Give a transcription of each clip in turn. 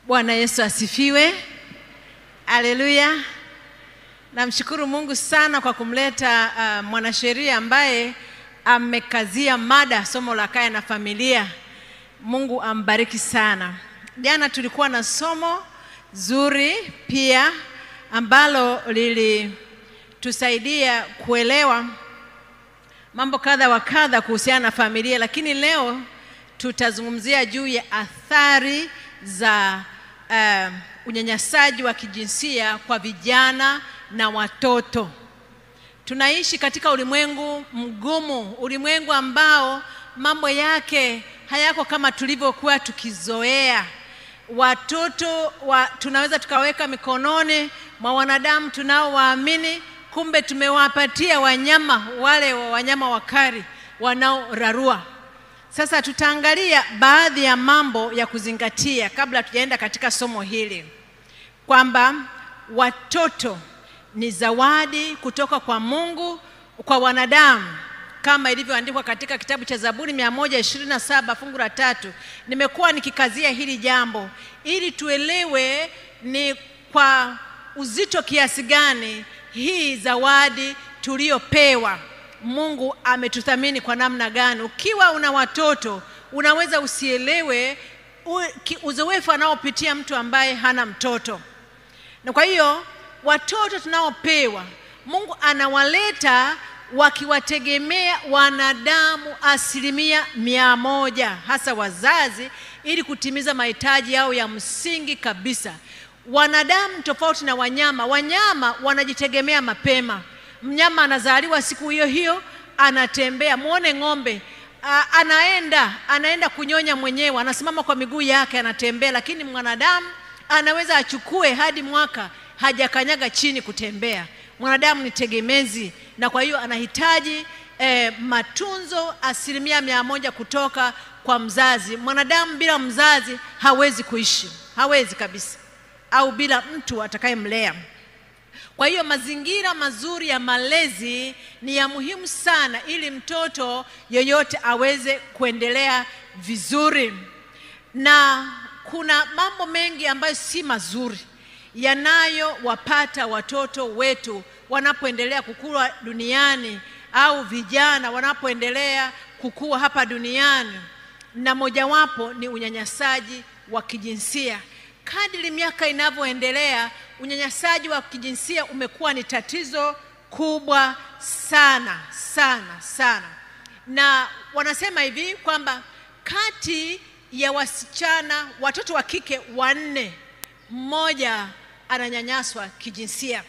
Bwana Yesu asifiwe. Haleluya. Namshukuru Mungu sana kwa kumleta mwanasheria ambaye amekazia mada somo la kaya na familia. Mungu ambariki sana. Jana tulikuwa na somo zuri pia ambalo lilitusaidia kuelewa mambo kadha wa kadha kuhusiana na familia, lakini leo tutazungumzia juu ya athari za unyanyasaji wa kijinsia kwa vijana na watoto. Tunaishi katika ulimwengu mgumu, ulimwengu ambao mambo yake hayako kama tulivyokuwa tukizoea. Watoto tunaweza tukaweka mikononi mwa wanadamu tunaowaamini, kumbe tumewapatia wanyama, wale wanyama wakali wanaorarua. Sasa tutaangalia baadhi ya mambo ya kuzingatia kabla tujaenda katika somo hili, kwamba watoto ni zawadi kutoka kwa Mungu kwa wanadamu, kama ilivyoandikwa katika kitabu cha Zaburi 127 fungu la 3. Nimekuwa nikikazia hili jambo ili tuelewe ni kwa uzito kiasi gani hii zawadi tuliopewa. Mungu ametuthamini kwa namna gani. Ukiwa una watoto unaweza usielewe uzoefu anaopitia mtu ambaye hana mtoto. Na kwa hiyo watoto tunaopewa, Mungu anawaleta wakiwategemea wanadamu 100%, hasa wazazi, ili kutimiza mahitaji yao ya msingi kabisa. Wanadamu tofauti na wanyama. Wanyama wanajitegemea mapema. Mnyama anazaliwa siku hiyo hiyo, anatembea. Muone ng'ombe, anaenda kunyonya mwenyewe, anasimama kwa miguu yake, anatembea. Lakini mwanadamu anaweza achukue hadi mwaka hajakanyaga chini kutembea. Mwanadamu ni tegemezi, na kwa hiyo anahitaji matunzo 100% kutoka kwa mzazi. Mwanadamu bila mzazi hawezi kuishi, hawezi kabisa, au bila mtu atakayemlea. Kwa hiyo mazingira mazuri ya malezi ni ya muhimu sana ili mtoto yoyote aweze kuendelea vizuri. Na kuna mambo mengi ambayo si mazuri yanayowapata watoto wetu wanapoendelea kukua duniani, au vijana wanapoendelea kukua hapa duniani, na mojawapo ni unyanyasaji wa kijinsia. Kadri miaka inavyoendelea, unyanyasaji wa kijinsia umekuwa ni tatizo kubwa sana sana sana. Na wanasema hivi kwamba kati ya watoto wa kike 4, mmoja ananyanyaswa kijinsia,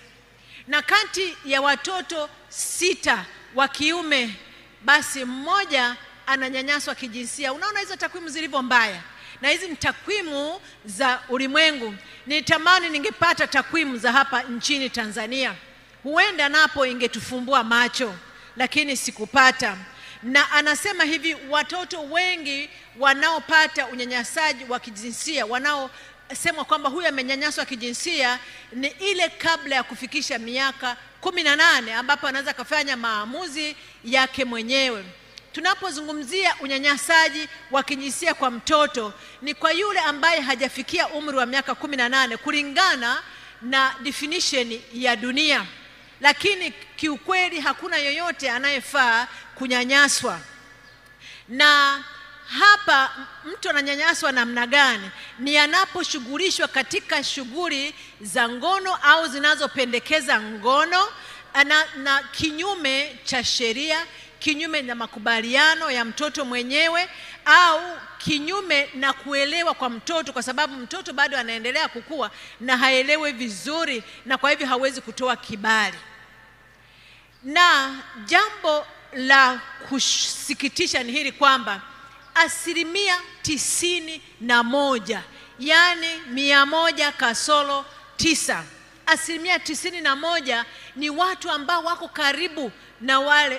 na kati ya watoto 6 wa kiume, basi mmoja ananyanyaswa kijinsia. Unaona hizo takwimu zilivyo mbaya, na hizi ni takwimu za ulimwengu. Nitamani ningepata takwimu za hapa nchini Tanzania, huenda napo ingetufumbua macho, lakini sikupata. Na anasema hivi, watoto wengi wanaopata unyanyasaji wa kijinsia, wanaosemwa kwamba huyu amenyanyaswa kijinsia, ni ile kabla ya kufikisha miaka 18, ambapo anaweza kufanya maamuzi yake mwenyewe. Tunapozungumzia unyanyasaji wa kijinsia kwa mtoto, ni kwa yule ambaye hajafikia umri wa miaka 18 kulingana na definition ya dunia. Lakini kiukweli hakuna yoyote anayefaa kunyanyaswa. Na hapa mtu ananyanyaswa namna gani? Ni anaposhughulishwa katika shughuli za ngono au zinazopendekeza ngono, na kinyume cha sheria, kinyume na makubaliano ya mtoto mwenyewe, au kinyume na kuelewa kwa mtoto, kwa sababu mtoto bado anaendelea kukua na haelewi vizuri, na kwa hivyo hawezi kutoa kibali. Na jambo la kusikitisha ni hili kwamba 91%, yani 100%, 91% ni watu ambao wako karibu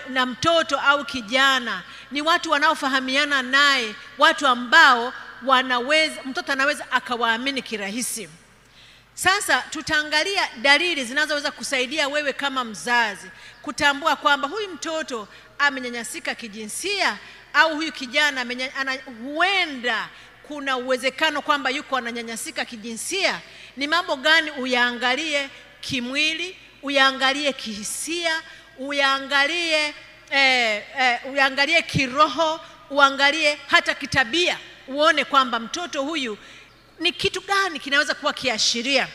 na mtoto au kijana, ni watu wanaofahamiana naye, watu ambao mtoto anaweza akawaamini kirahisi. Sasa tutaangalia dalili zinazoweza kusaidia wewe kama mzazi kutambua kwamba huyu mtoto amenyanyasika kijinsia, au huyu kijana huenda kuna uwezekano kwamba yuko ananyanyasika kijinsia, ni mambo gani uyaangalie kimwili, uyaangalie kihisia, uyaangalie kiroho, uangalie hata kitabia, uone kwamba mtoto huyu ni kitu gani kinaweza kuwa kiashiria.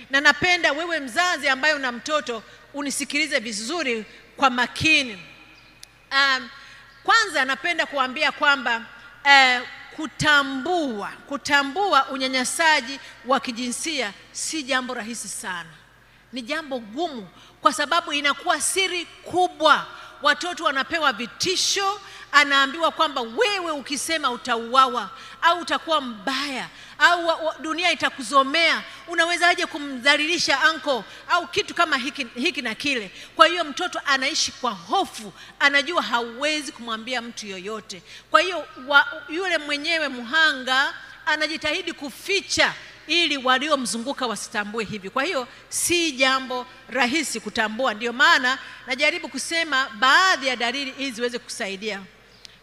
Na napenda wewe mzazi ambaye una mtoto unisikilize vizuri kwa makini. Kwanza napenda kuambia kwamba kutambua unyanyasaji wa kijinsia si jambo rahisi sana. Ni jambo gumu kwa sababu inakuwa siri kubwa. Watoto wanapewa vitisho, anaambiwa kwamba wewe ukisema utauawa au utakuwa mbaya au dunia itakuzomea, unawezaje kumdhalilisha anko au kitu kama hiki na kile. Kwa hiyo mtoto anaishi kwa hofu, anajua hawezi kumwambia mtu yoyote. Kwa hiyo yule mwenyewe muhanga anajitahidi kuficha ili waliomzunguka wasitambue hivi. Kwa hiyo si jambo rahisi kutambua. Ndio maana najaribu kusema baadhi ya dalili hizi ziweze kusaidia.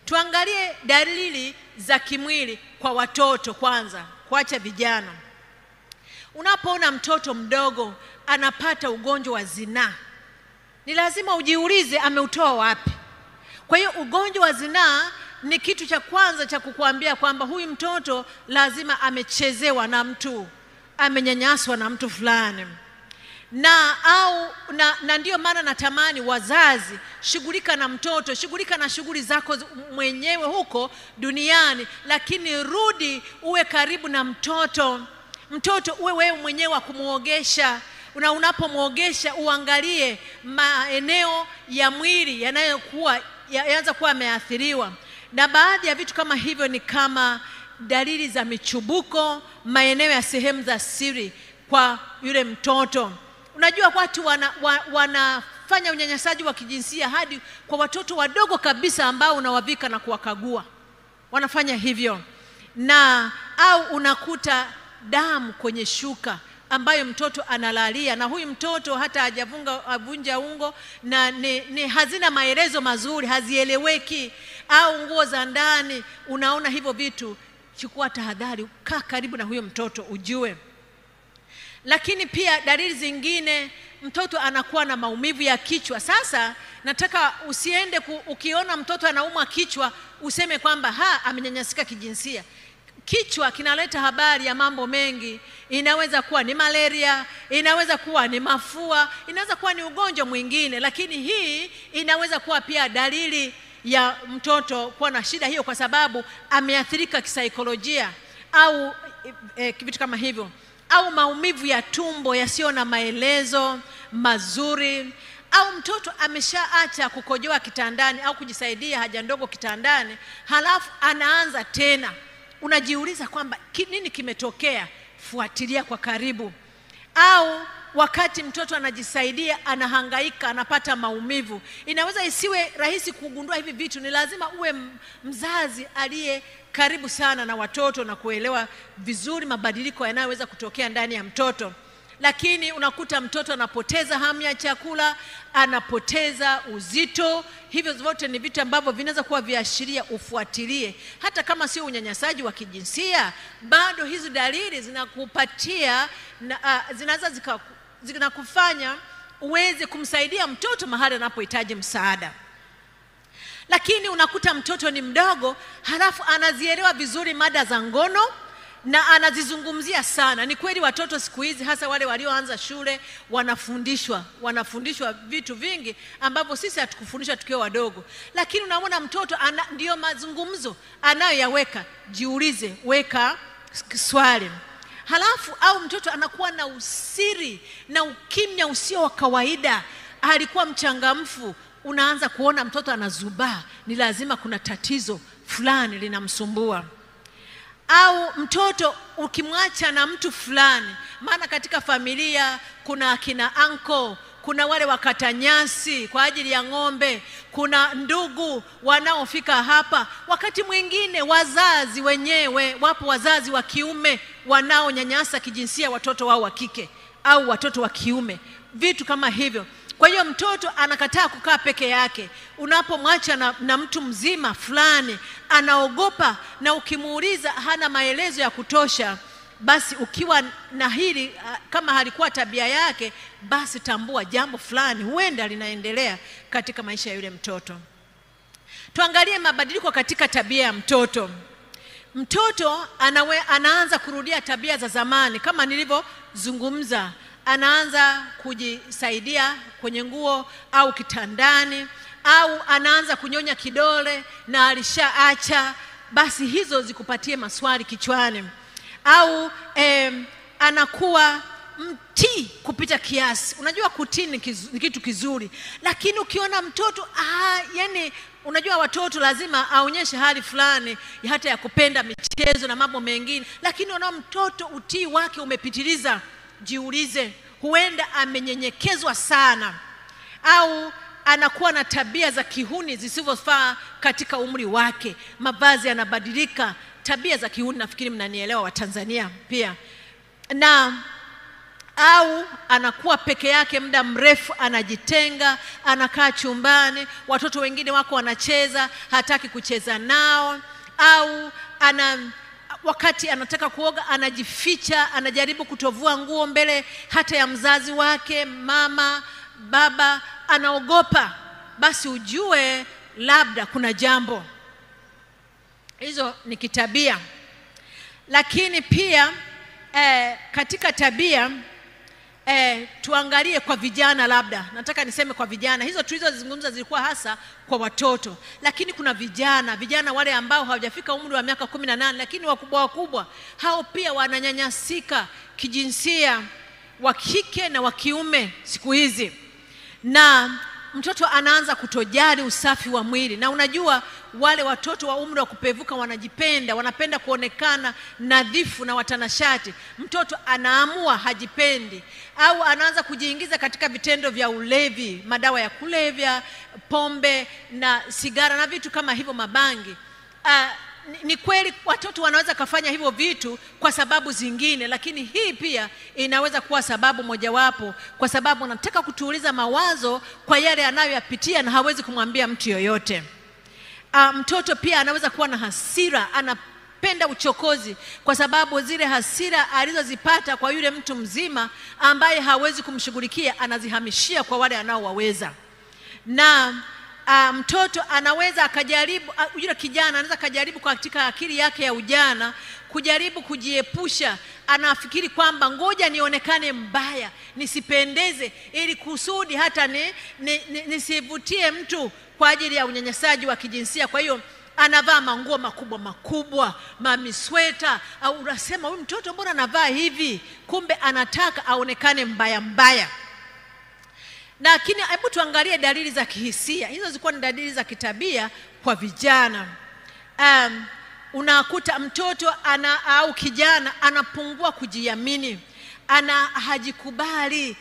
Tuangalie dalili za kimwili kwa watoto kwanza, kuacha vijana. Unapoona mtoto mdogo anapata ugonjwa wa zinaa, ni lazima ujiulize ameutoa wapi. Kwa hiyo ugonjwa wa zinaa ni kitu cha kwanza cha kukuambia kwamba huyu mtoto lazima amechezewa na mtu, amenyanyaswa na mtu fulani. Na ndio maana natamani wazazi, shughulika na mtoto, shughulika na shughuli zako mwenyewe huko duniani, lakini rudi uwe karibu na mtoto. Mtoto uwe wewe mwenyewe kumuogesha. Unapomwogesha uangalie maeneo ya mwili yanaanza kuwa yameathiriwa. Na baadhi ya vitu kama hivyo ni kama dalili za michubuko, maeneo ya sehemu za siri kwa yule mtoto. Unajua watu wanafanya unyanyasaji wa kijinsia hadi kwa watoto wadogo kabisa ambao unawavika na kuwakagua. Wanafanya hivyo. Au unakuta damu kwenye shuka ambayo mtoto analalia, na huyu mtoto hata hajavunja ungo na ni hazina maelezo mazuri, hazieleweki, au nguo za ndani. Unaona hivyo vitu, chukua tahadhari, kaa karibu na huyo mtoto ujue. Lakini pia dalili zingine, mtoto anakuwa na maumivu ya kichwa. Sasa nataka usiende ukiona mtoto anaumwa kichwa useme kwamba amenyanyasika kijinsia. Kichwa kinaleta habari ya mambo mengi. Inaweza kuwa ni malaria, inaweza kuwa ni mafua, inaweza kuwa ni ugonjwa mwingine, lakini hii inaweza kuwa pia dalili ya mtoto kuwa na shida hiyo kwa sababu ameathirika kisaikolojia au vitu kama hivyo. Au maumivu ya tumbo yasiyo na maelezo mazuri, au mtoto ameshaacha kukojoa kitandani au kujisaidia haja ndogo kitandani, halafu anaanza tena. Unajiuliza kwamba nini kimetokea? Fuatilia kwa karibu. Au wakati mtoto anajisaidia anahangaika, anapata maumivu. Inaweza isiwe rahisi kugundua hivi vitu. Ni lazima uwe mzazi aliye karibu sana na watoto na kuelewa vizuri mabadiliko yanayoweza kutokea ndani ya mtoto. Lakini unakuta mtoto anapoteza hamu ya chakula, anapoteza uzito. Hivyo zote ni vitu ambavyo vinaweza kuwa viashiria, ufuatilie. Hata kama sio unyanyasaji wa kijinsia, bado hizo dalili zinakupatia zinakufanya uweze kumsaidia mtoto mahali anapohitaji msaada. Lakini unakuta mtoto ni mdogo, halafu anazielewa vizuri mada za ngono na anazizungumzia sana. Ni kweli watoto siku hizi, hasa wale walioanza shule, wanafundishwa vitu vingi ambavyo sisi hatukufundishwa tukiwa wadogo. Lakini unaona mtoto ndio mazungumzo anayoyaweka. Jiulize, weka swali. Halafu au mtoto anakuwa na usiri na ukimya usio wa kawaida. Alikuwa mchangamfu, unaanza kuona mtoto anazubaa, ni lazima kuna tatizo fulani linamsumbua. Au mtoto ukimwacha na mtu fulani, maana katika familia kuna akina anko, kuna wale wakata nyasi kwa ajili ya ng'ombe, kuna ndugu wanaofika hapa. Wakati mwingine wazazi wenyewe, wapo wazazi wa kiume wanaonyanyasa kijinsia watoto wao wa kike au watoto wa kiume, vitu kama hivyo. Kwa hiyo mtoto anakataa kukaa peke yake. Unapomwacha na mtu mzima fulani, anaogopa, na ukimuuliza hana maelezo ya kutosha. Basi ukiwa na hili, kama halikuwa tabia yake, basi tambua jambo fulani huenda linaendelea katika maisha ya yule mtoto. Tuangalie mabadiliko katika tabia ya mtoto. Mtoto anaanza kurudia tabia za zamani kama nilivyozungumza. Anaanza kujisaidia kwenye nguo au kitandani, au anaanza kunyonya kidole na alishaacha. Basi hizo zikupatie maswali kichwani. Au anakuwa mtii kupita kiasi. Unajua kutii ni kitu kizuri, lakini ukiona mtoto yani unajua watoto lazima aonyeshe hali fulani hata ya kupenda michezo na mambo mengine, lakini unaona mtoto utii wake umepitiliza, jiulize, huenda amenyenyekezwa sana, au anakuwa na tabia za kihuni zisizofaa katika umri wake. Mavazi yanabadilika, tabia za kihuni, nafikiri mnanielewa Watanzania pia. Au anakuwa peke yake muda mrefu, anajitenga, anakaa chumbani, watoto wengine wako wanacheza, hataki kucheza nao. Au wakati anataka kuoga anajificha, anajaribu kutovua nguo mbele hata ya mzazi wake, mama, baba, anaogopa. Basi ujue labda kuna jambo. Hizo ni kitabia. Lakini pia katika tabia tuangalie kwa vijana. Labda nataka niseme kwa vijana, hizo tulizozungumza zilikuwa hasa kwa watoto, lakini kuna vijana wale ambao hawajafika umri wa miaka 18 lakini wakubwa, hao pia wananyanyasika kijinsia, wa kike na wa kiume siku hizi. Na mtoto anaanza kutojali usafi wa mwili. Na unajua wale watoto wa umri wa kupevuka wanajipenda, wanapenda kuonekana nadhifu na watanashati. Mtoto anaamua hajipendi, au anaanza kujiingiza katika vitendo vya ulevi, madawa ya kulevya, pombe na sigara na vitu kama hivyo, mabangi. Ni kweli watoto wanaweza kufanya hivyo vitu kwa sababu zingine, lakini hii pia inaweza kuwa sababu mojawapo, kwa sababu anataka kutuuliza mawazo kwa yale anayoyapitia na hawezi kumwambia mtu yoyote. Mtoto pia anaweza kuwa na hasira, anapenda uchokozi, kwa sababu zile hasira alizozipata kwa yule mtu mzima ambaye hawezi kumshughulikia, anazihamishia kwa wale anaowaweza. Na mtoto anaweza akajaribu, yule kijana anaweza kujaribu katika akili yake ya ujana kujaribu kujiepusha. Anafikiri kwamba ngoja nionekane mbaya, nisipendeze, ili kusudi hata nisivutie mtu kwa ajili ya unyanyasaji wa kijinsia. Kwa hiyo anavaa manguo makubwa, mamisweta, au unasema huyu mtoto mbona anavaa hivi? Kumbe anataka aonekane mbaya. Lakini hebu tuangalie dalili za kihisia. Hizo zilikuwa ni dalili za kitabia kwa vijana. Unakuta mtoto au kijana anapungua kujiamini, hajikubali,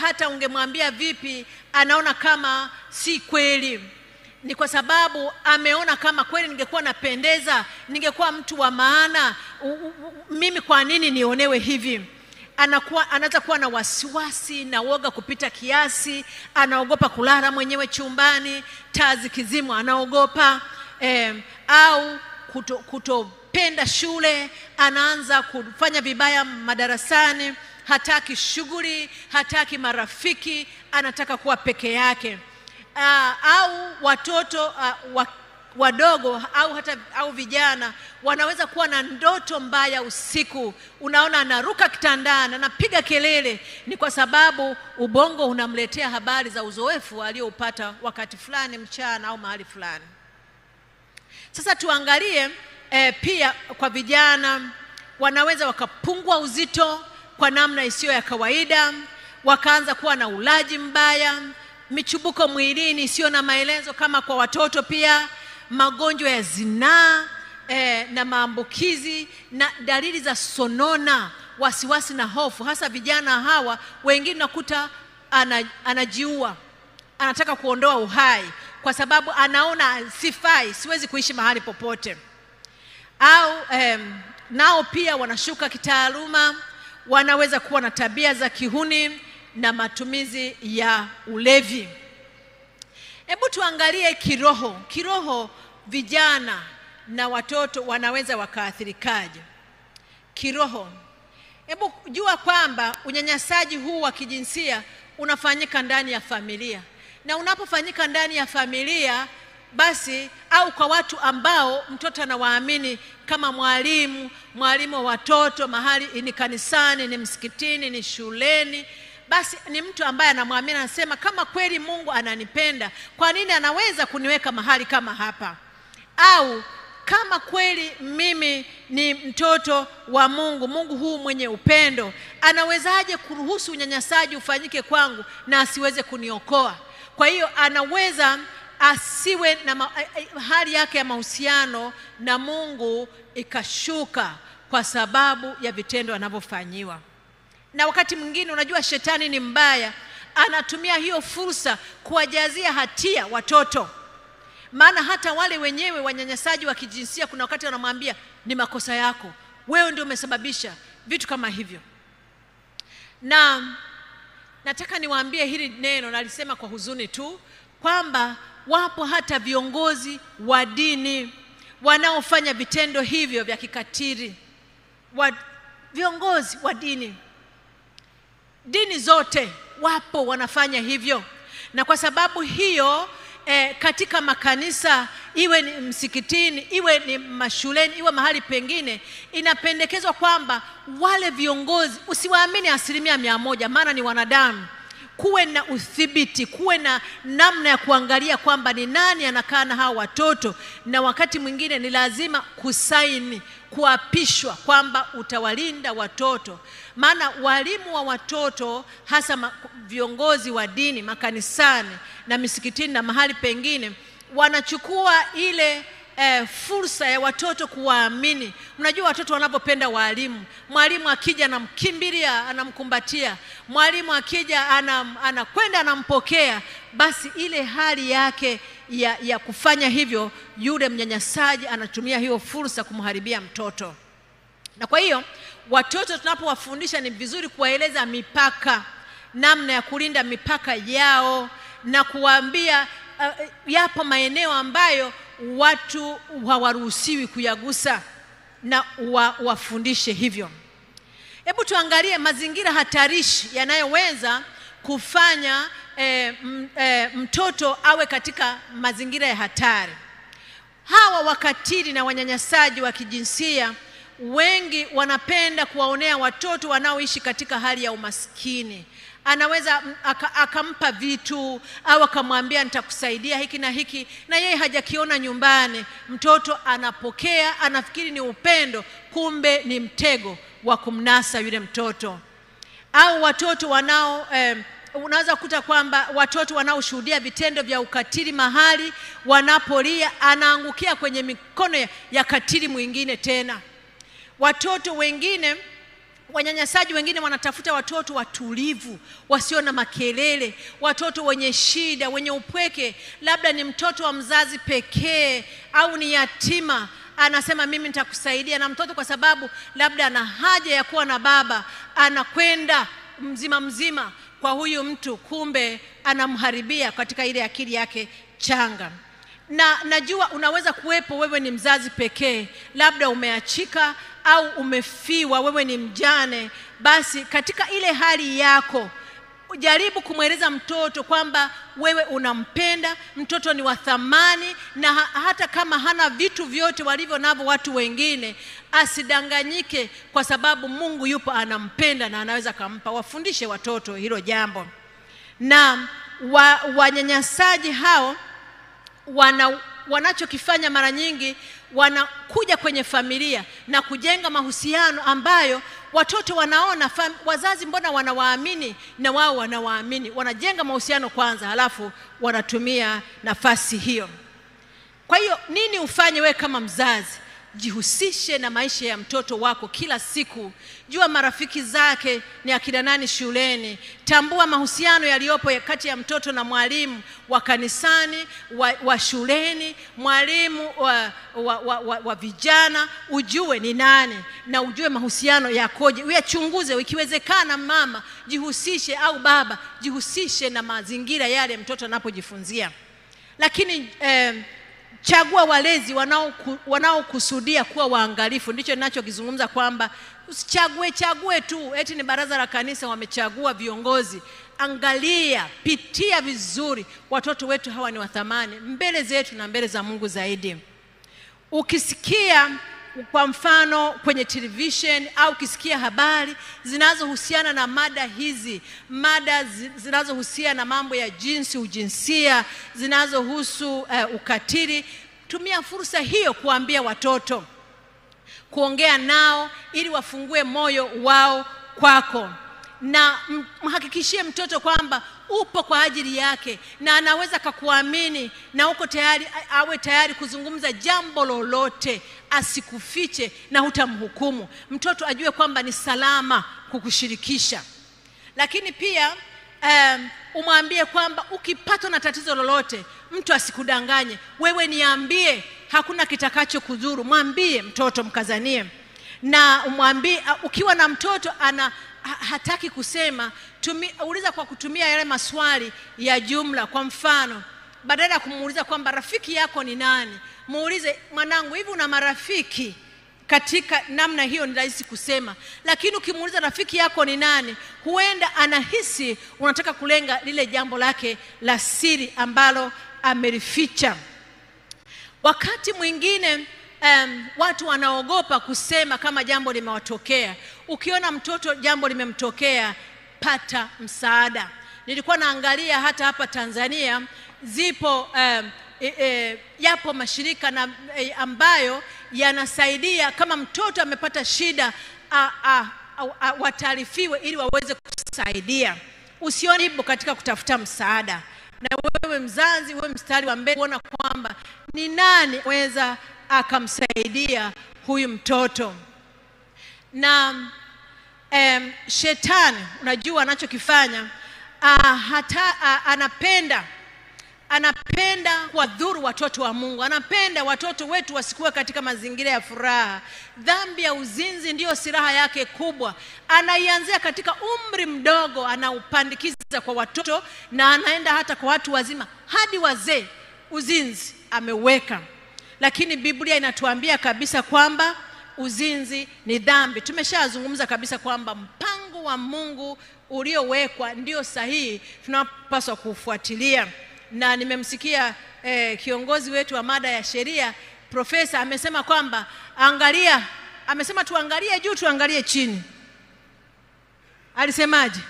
hata ungemwambia vipi anaona kama si kweli. Ni kwa sababu ameona kama kweli ningekuwa napendeza, ningekuwa mtu wa maana, mimi kwa nini nionewe hivi? Anaanza kuwa na wasiwasi na woga kupita kiasi, anaogopa kulala mwenyewe chumbani, taa zikizimwa anaogopa, au kutopenda shule, anaanza kufanya vibaya madarasani, hataki shughuli, hataki marafiki, anataka kuwa peke yake. Au watoto wadogo au vijana wanaweza kuwa na ndoto mbaya usiku. Unaona anaruka kitandani, anapiga kelele. Ni kwa sababu ubongo unamletea habari za uzoefu aliyoupata wakati fulani mchana au mahali fulani. Sasa tuangalie pia kwa vijana, wanaweza wakapungua uzito kwa namna isiyo ya kawaida, wakaanza kuwa na ulaji mbaya, michubuko mwilini isiyo na maelezo kama kwa watoto pia, magonjwa ya zinaa na maambukizi, na dalili za sonona, wasiwasi na hofu. Hasa vijana hawa wengine nakuta anajiua, anataka kuondoa uhai kwa sababu anaona sifai, siwezi kuishi mahali popote. Au nao pia wanashuka kitaaluma, wanaweza kuwa na tabia za kihuni na matumizi ya ulevi. Hebu tuangalie kiroho. Kiroho vijana na watoto wanaweza wakaathirikaje? Kiroho, hebu jua kwamba unyanyasaji huu wa kijinsia unafanyika ndani ya familia, na unapofanyika ndani ya familia basi, au kwa watu ambao mtoto anawaamini kama mwalimu wa watoto, mahali ni kanisani, ni msikitini, ni shuleni, basi ni mtu ambaye anamwamini, anasema kama kweli Mungu ananipenda, kwa nini anaweza kuniweka mahali kama hapa? Au kama kweli mimi ni mtoto wa Mungu, Mungu huu mwenye upendo, anawezaje kuruhusu unyanyasaji ufanyike kwangu na asiweze kuniokoa? Kwa hiyo anaweza asiwe na hali yake ya mahusiano na Mungu ikashuka kwa sababu ya vitendo anavyofanyiwa. Na wakati mwingine, unajua shetani ni mbaya, anatumia hiyo fursa kuwajazia hatia watoto. Maana hata wale wenyewe wanyanyasaji wa kijinsia kuna wakati wanamwambia ni makosa yako, wewe ndio umesababisha vitu kama hivyo. Na nataka niwaambie hili neno, nalisema kwa huzuni tu, kwamba wapo hata viongozi wa dini wanaofanya vitendo hivyo vya kikatili. Viongozi wa dini zote wapo wanafanya hivyo. Na kwa sababu hiyo katika makanisa, iwe ni msikitini, iwe ni mashuleni, iwe mahali pengine, inapendekezwa kwamba wale viongozi usiwaamini 100%, maana ni wanadamu. Kuwe na udhibiti, kuwe na namna ya kuangalia kwamba ni nani anakaa na hao watoto, na wakati mwingine ni lazima kusaini, kuapishwa kwamba utawalinda watoto. Maana walimu wa watoto, hasa viongozi wa dini makanisani na misikitini na mahali pengine, wanachukua ile fursa ya watoto kuwaamini. Unajua watoto wanapopenda walimu, mwalimu akija anamkimbilia, anamkumbatia, mwalimu akija anakwenda anampokea, basi ile hali yake ya kufanya hivyo, yule mnyanyasaji anatumia hiyo fursa kumharibia mtoto. Na kwa hiyo watoto tunapowafundisha ni vizuri kuwaeleza mipaka, namna ya kulinda mipaka yao, na kuwaambia yapo maeneo ambayo watu hawaruhusiwi kuyagusa, na wafundishe hivyo. Hebu tuangalie mazingira hatarishi yanayoweza kufanya mtoto awe katika mazingira ya hatari. Hawa wakatili na wanyanyasaji wa kijinsia wengi wanapenda kuwaonea watoto wanaoishi katika hali ya umaskini. Anaweza akampa vitu au akamwambia nitakusaidia hiki na hiki, na yeye hajakiona nyumbani. Mtoto anapokea, anafikiri ni upendo, kumbe ni mtego wa kumnasa yule mtoto. Au watoto unaweza kukuta kwamba watoto wanaoshuhudia vitendo vya ukatili mahali wanapolia, anaangukia kwenye mikono ya katili mwingine tena. Watoto wengine, wanyanyasaji wengine wanatafuta watoto watulivu, wasio na makelele, watoto wenye shida, wenye upweke, labda ni mtoto wa mzazi pekee au ni yatima. Anasema mimi nitakusaidia, na mtoto kwa sababu labda ana haja ya kuwa na baba, anakwenda mzima kwa huyu mtu, kumbe anamharibia katika ile akili yake changa. Na najua unaweza kuwepo, wewe ni mzazi pekee, labda umeachika au umefiwa, wewe ni mjane. Basi katika ile hali yako, jaribu kumweleza mtoto kwamba wewe unampenda, mtoto ni wa thamani, na hata kama hana vitu vyote walivyo navyo watu wengine, asidanganyike, kwa sababu Mungu yupo anampenda na anaweza kumpa. Wafundishe watoto hilo jambo. Na wanyanyasaji hao wanachokifanya mara nyingi, wanakuja kwenye familia na kujenga mahusiano ambayo watoto wanaona wazazi mbona wanawaamini na wao wanawaamini. Wanajenga mahusiano kwanza, halafu wanatumia nafasi hiyo. Kwa hiyo nini ufanye wewe kama mzazi? jihusishe na maisha ya mtoto wako kila siku. Jua marafiki zake ni akina nani shuleni. Tambua mahusiano yaliyopo kati ya mtoto na mwalimu wa kanisani, wa shuleni, mwalimu wa vijana. Ujue ni nani na ujue mahusiano yakoje. Uyachunguze. Ikiwezekana mama, jihusishe, au baba, jihusishe na mazingira yale mtoto anapojifunzia. Lakini chagua walezi wanaokusudia kuwa waangalifu. Ndicho ninachokizungumza, kwamba usichague tu eti ni baraza la kanisa wamechagua viongozi. Angalia, pitia vizuri, watoto wetu hawa ni wa thamani mbele zetu na mbele za Mungu zaidi. Ukisikia kwa mfano kwenye television au ukisikia habari zinazohusiana na mada hizi, mada zinazohusiana na mambo ya jinsi, ujinsia, zinazohusu ukatili, tumia fursa hiyo kuambia watoto, kuongea nao ili wafungue moyo wao kwako, na mhakikishie mtoto kwamba upo kwa ajili yake na anaweza kukuamini na uko tayari, awe tayari kuzungumza jambo lolote, asikufiche na hutamhukumu. Mtoto ajue kwamba ni salama kukushirikisha. Lakini pia umwambie kwamba ukipatwa na tatizo lolote, mtu asikudanganye. Wewe niambie, hakuna kitakacho kudhuru. Mwambie mtoto, mkazanie. Na umwambie, ukiwa na mtoto hataki kusema, uliza kwa kutumia yale maswali ya jumla. Kwa mfano, badala ya kumuuliza kwamba rafiki yako ni nani, muulize, mwanangu, hivi una marafiki? Katika namna hiyo ni rahisi kusema. Lakini ukimuuliza rafiki yako ni nani, huenda anahisi unataka kulenga lile jambo lake la siri ambalo amelificha. Wakati mwingine watu wanaogopa kusema kama jambo limewatokea. Ukiona mtoto jambo limemtokea, pata msaada. Nilikuwa naangalia hata hapa Tanzania zipo yapo mashirika na ambayo yanasaidia kama mtoto amepata shida wataarifiwe ili waweze kusaidia. Usione hivyo katika kutafuta msaada, na wewe mzazi, wewe mstari wa mbele kuona kwamba ni nani weza akamsaidia huyu mtoto. Na shetani, unajua anachokifanya, anapenda kuwadhuru watoto wa Mungu. Anapenda watoto wetu wasikuwe katika mazingira ya furaha. Dhambi ya uzinzi ndiyo silaha yake kubwa. Anaianzia katika umri mdogo, anaupandikiza kwa watoto na anaenda hata kwa watu wazima hadi wazee. Uzinzi ameweka. Lakini Biblia inatuambia kabisa kwamba uzinzi ni dhambi. Tumeshazungumza kabisa kwamba mpango wa Mungu uliowekwa ndio sahihi, tunapaswa kufuatilia. Na nimemsikia kiongozi wetu wa mada ya sheria, profesa, amesema kwamba amesema tuangalie juu, tuangalie chini. Alisemaje?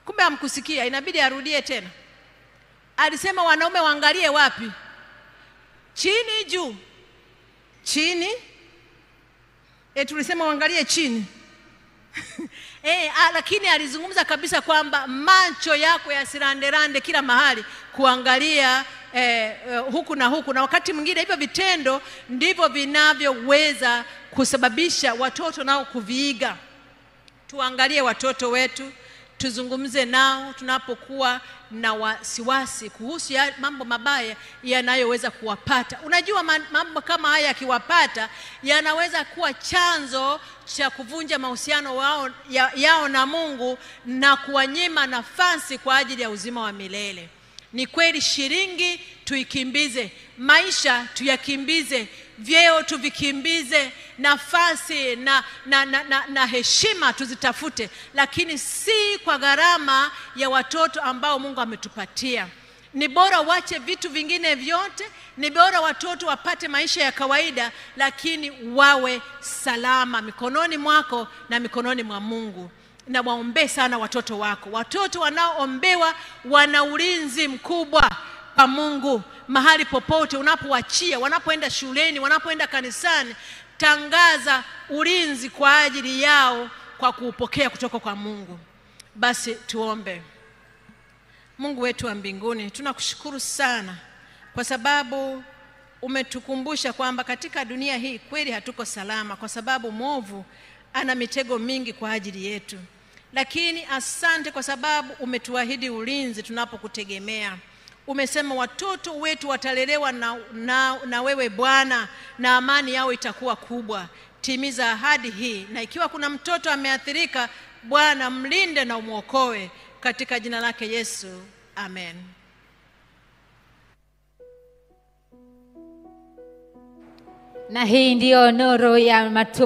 Kumbe hamkusikia, inabidi arudie tena. Alisema wanaume waangalie wapi? Chini, juu? Chini? Tulisema waangalie chini. Lakini alizungumza kabisa kwamba macho yako yasiranderande kila mahali kuangalia huku na huku, na wakati mwingine hivyo vitendo ndivyo vinavyoweza kusababisha watoto nao kuviiga. Tuangalie watoto wetu, tuzungumze nao tunapokuwa na wasiwasi kuhusu mambo mabaya yanayoweza kuwapata. Unajua mambo kama haya yakiwapata yanaweza kuwa chanzo cha kuvunja mahusiano yao na Mungu na kuwanyima nafasi kwa ajili ya uzima wa milele. Ni kweli, shilingi tuikimbize, maisha tuyakimbize, vyeo tuvikimbize, nafasi na heshima tuzitafute, lakini si kwa gharama ya watoto ambao Mungu ametupatia. Ni bora wache vitu vingine vyote, ni bora watoto wapate maisha ya kawaida, lakini wawe salama mikononi mwako na mikononi mwa Mungu. Na waombe sana watoto wako. Watoto wanaoombewa wana ulinzi mkubwa kwa Mungu. Mahali popote unapoachia, wanapoenda shuleni, wanapoenda kanisani, tangaza ulinzi kwa ajili yao kwa kuupokea kutoka kwa Mungu. Basi tuombe. Mungu wetu wa mbinguni, tunakushukuru sana kwa sababu umetukumbusha kwamba katika dunia hii kweli hatuko salama, kwa sababu mwovu ana mitego mingi kwa ajili yetu. Lakini asante kwa sababu umetuahidi ulinzi tunapokutegemea. Umesema watoto wetu watalelewa na wewe Bwana, na amani yao itakuwa kubwa. Timiza ahadi hii, na ikiwa kuna mtoto ameathirika, Bwana mlinde na umuokoe, katika jina lake Yesu, amen. Na hii ndio nuru ya matumaini.